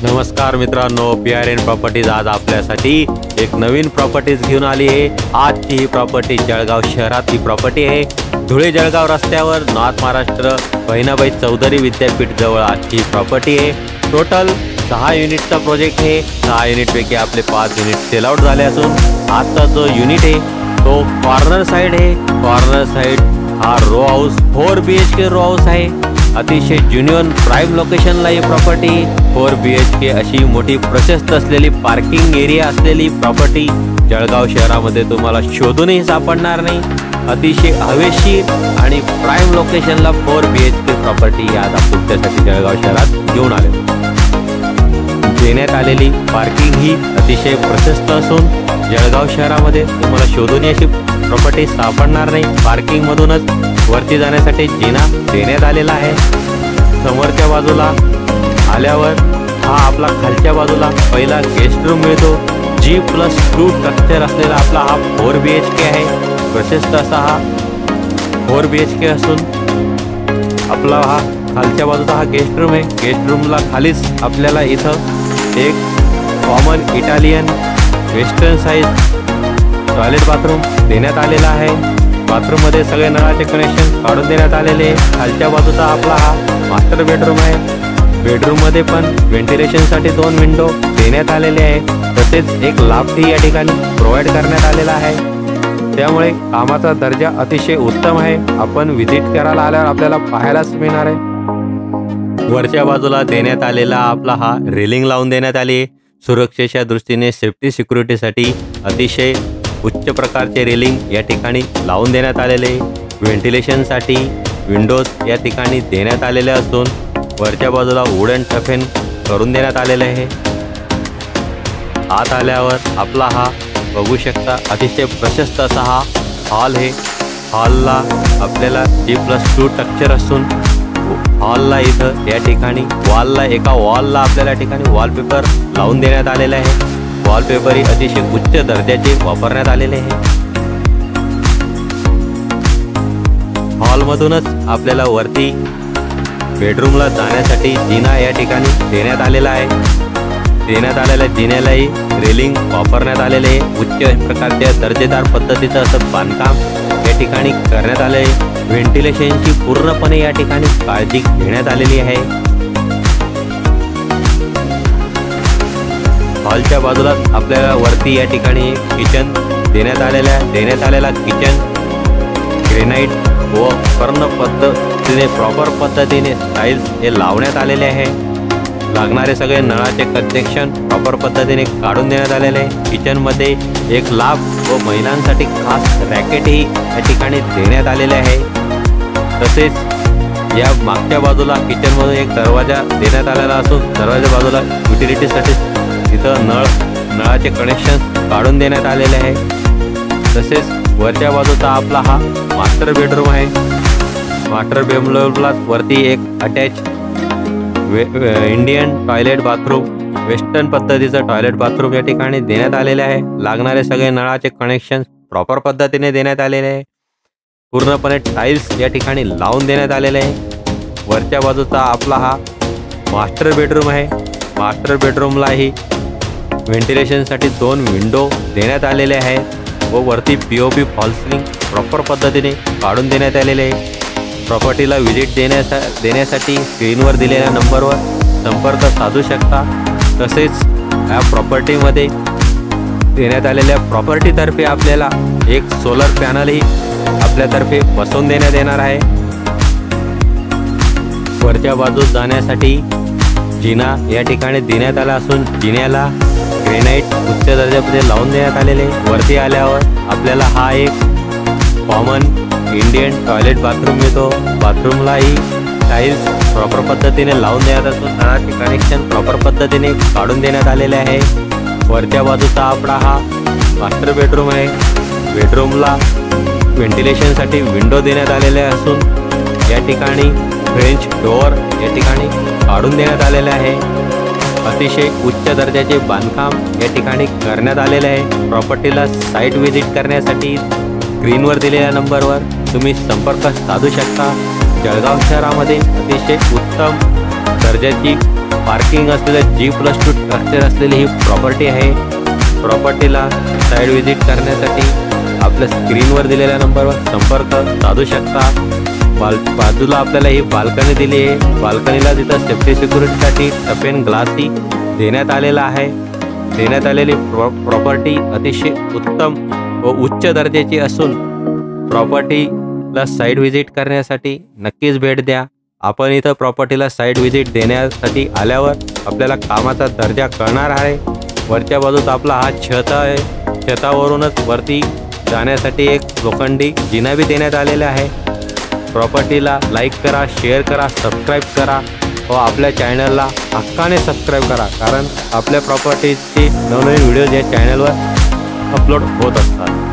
नमस्कार मित्रांनो, PRN properties आज आपल्यासाठी एक नवीन प्रॉपर्टीज घेऊन आली आहे। आजची ही प्रॉपर्टी जळगाव शहरातली प्रॉपर्टी आहे। धुळे जळगाव रस्त्यावर नॉर्थ महाराष्ट्र बहिणाबाई चौधरी विद्यापीठ जवळ आजची प्रॉपर्टी आहे। टोटल 6 युनिटचा प्रोजेक्ट आहे। 6 युनिटपैकी आपले 5 युनिट सेल आउट झाले असून आजचा जो युनिट आहे तो कॉर्नर साइड आहे। कॉर्नर साइड हा row house 4 BHK row house आहे। अतिशय ज्युनियन प्राइम लोकेशनला ही प्रॉपर्टी 4 BHK अशी मोठी प्रशस्त असलेली पार्किंग एरिया असलेली प्रॉपर्टी जळगाव शहरामध्ये तुम्हाला शोधूनही सापडणार नाही। अतिशय हवेशीर आणि प्राइम लोकेशनला 4 BHK प्रॉपर्टी आज आपण तुमच्यासाठी जळगाव शहरात घेऊन आले। देण्यात आलेली पार्किंग ही अतिशय प्रशस्त असून जळगाव शहरामध्ये तुम्हाला शोधूनही अशी प्रॉपर्टी सापडणार नाही। पार्किंग मधूनच वरती जाण्यासाठी जिना देण्यात आलेला आहे। समोरच्या बाजूला आल्यावर हा आपला खालच्या बाजूला पहिला गेस्ट रूम मिळतो। G+2 स्ट्रक्चर असलेला आपला हा 4 BHK आहे। प्रशस्त असा हा 4 BHK असून आपला हा खालच्या बाजूचा हा गेस्ट रूम आहे। गेस्ट रूमला खालीच आपल्याला इथं एक common Italian western size toilet bathroom देण्यात आलेला आहे। बाथरूम मध्ये सगळे नळाचे कनेक्शन काढून देण्यात आलेले। खालच्या बाजूचा आपला हा मास्टर बेडरूम आहे। बेडरूम मध्ये पण व्हेंटिलेशन साठी 2 विंडो देण्यात आलेले आहे। तसेच एक लाफ्ट या ठिकाणी प्रोव्हाइड करण्यात आलेला आहे। त्यामुळे कामाचा दर्जा अतिशय उत्तम आहे। आपण व्हिजिट करायला आल्यावर आपल्याला पाहायलाच मिळणार आहे। वरच्या बाजूला देण्यात आलेला आपला हा रेलिंग लावून देण्यात आली। सुरक्षेच्या दृष्टीने सेफ्टी सिक्युरिटीसाठी अतिशय उच्च प्रकारचे रेलिंग या ठिकाणी लावून देण्यात आलेले। व्हेंटिलेशनसाठी विंडोज या ठिकाणी देण्यात आलेले असून वरच्या बाजूला वुडन टफेन करून देण्यात आलेले आहे। आत आल्यावर आपला हा बघू शकता अतिशय प्रशस्त असा हा हॉल आहे। हॉलला आपल्याला G+2 स्ट्रक्चर असून हॉलला इथं या ठिकाणी एका वॉलला आपल्याला या ठिकाणी वॉलपेपर लावून देण्यात आलेला आहे। वॉलपेपर ही अतिशय उच्च दर्जाचे वापरण्यात आलेले आहे। हॉलमधूनच आपल्याला वरती बेडरूमला जाण्यासाठी जिना या ठिकाणी देण्यात आलेला आहे। देण्यात आलेल्या जिन्यालाही रेलिंग वापरण्यात आलेले आहे। उच्च प्रकारच्या दर्जेदार पद्धतीचं असं बांधकाम या ठिकाणी करण्यात आले आहे। व्हेंटिलेशनची पूर्णपणे या ठिकाणी काळजी घेण्यात आलेली आहे। हॉलच्या बाजूला आपल्याला वरती या ठिकाणी किचन देण्यात आलेला किचन ग्रेनाइट व कर्ण पद्धतीने प्रॉपर पद्धतीने टाइल्स हे लावण्यात आलेले आहे। लागणारे सगळे नळाचे कनेक्शन प्रॉपर पद्धतीने काढून देण्यात आलेले आहे। किचन मध्ये एक लाफ व महिलांसाठी खास रॅकेटही या ठिकाणी देण्यात आलेले आहे। तसेच या मागच्या बाजूला किचन मधून एक दरवाजा देण्यात आलेला असून दरवाजा बाजूला युटिलिटीसाठी तिथं नळाचे कनेक्शन काढून देण्यात आलेले आहे। तसेच वरच्या बाजूचा आपला हा मास्टर बेडरूम आहे। मास्टर बेडरूमला वरती एक attach Indian toilet bathroom western पद्धतीचं टॉयलेट बाथरूम या ठिकाणी देण्यात आलेले आहे। लागणारे सगळे नळाचे कनेक्शन प्रॉपर पद्धतीने देण्यात आलेले आहे। पूर्णपणे टाइल्स या ठिकाणी लावून देण्यात आलेले आहे। वरच्या बाजूचा आपला हा मास्टर बेडरूम आहे। मास्टर बेडरूमलाही व्हेंटिलेशनसाठी 2 विंडो देण्यात आलेले आहेत व वरती POP फॉल सिलिंग प्रॉपर पद्धतीने काढून देण्यात आलेले आहे। प्रॉपर्टीला व्हिजिट देण्यासाठी स्क्रीनवर दिलेल्या नंबरवर संपर्क साधू शकता। तसेच या प्रॉपर्टीमध्ये देण्यात आलेल्या प्रॉपर्टीतर्फे आपल्याला एक सोलर पॅनलही आपल्यातर्फे बसवून देण्यात येणार आहे। वरच्या बाजूस जाण्यासाठी जिना या ठिकाणी देण्यात आला असून जिन्याला ग्रेनाइट उच्च दर्जामध्ये लावून देण्यात आलेले। वरती आल्यावर आपल्याला हा एक कॉमन इंडियन टॉयलेट बाथरूम मिळतो। बाथरूमलाही टाइल्स प्रॉपर पद्धतीने लावून देण्यात असून नळाचे कनेक्शन प्रॉपर पद्धतीने काढून देण्यात आलेले आहे। वरच्या बाजूचा आपला हा मास्टर बेडरूम आहे। बेडरूमला व्हेंटिलेशनसाठी विंडो देण्यात आलेले असून या ठिकाणी फ्रेंच डोअर या ठिकाणी काढून देण्यात आलेले आहे। अतिशय उच्च दर्जाचे बांधकाम या ठिकाणी करण्यात आलेले आहे। प्रॉपर्टीला साइट व्हिजिट करण्यासाठी स्क्रीनवर दिलेल्या नंबरवर तुम्ही संपर्क साधू शकता। जळगाव शहरामध्ये अतिशय उत्तम दर्जाची पार्किंग असलेलं G+2 स्ट्रक्चर असलेली ही प्रॉपर्टी आहे. प्रॉपर्टीला साईड व्हिजिट करण्यासाठी आपल्या स्क्रीनवर दिलेल्या नंबरवर संपर्क साधू शकता. बाजूला आपल्याला ही बाल्कनी दिली आहे. बाल्कनीला तिथं सेफ्टी सिक्युरिटीसाठी टफेन ग्लासही देण्यात आलेला आहे. देण्यात आलेली प्रॉपर्टी अतिशय उत्तम व उच्च दर्जाची असून प्रॉपर्टीला साईड व्हिजिट करण्यासाठी नक्कीच भेट द्या. आपण इथं प्रॉपर्टीला साईड व्हिजिट देण्यासाठी आल्यावर आपल्याला कामाचा दर्जा कळणार आहे. वरच्या बाजूस आपला हा छत आहे. छतावरूनच वरती जाण्यासाठी एक लोखंडी जिना बी देण्यात आलेला आहे. प्रॉपर्टीला लाईक करा, शेअर करा, सबस्क्राईब करा व आपल्या चॅनलला हक्काने सबस्क्राईब करा, कारण आपल्या प्रॉपर्टीजचे नवनवीन व्हिडिओज या चॅनलवर अपलोड होत असतात.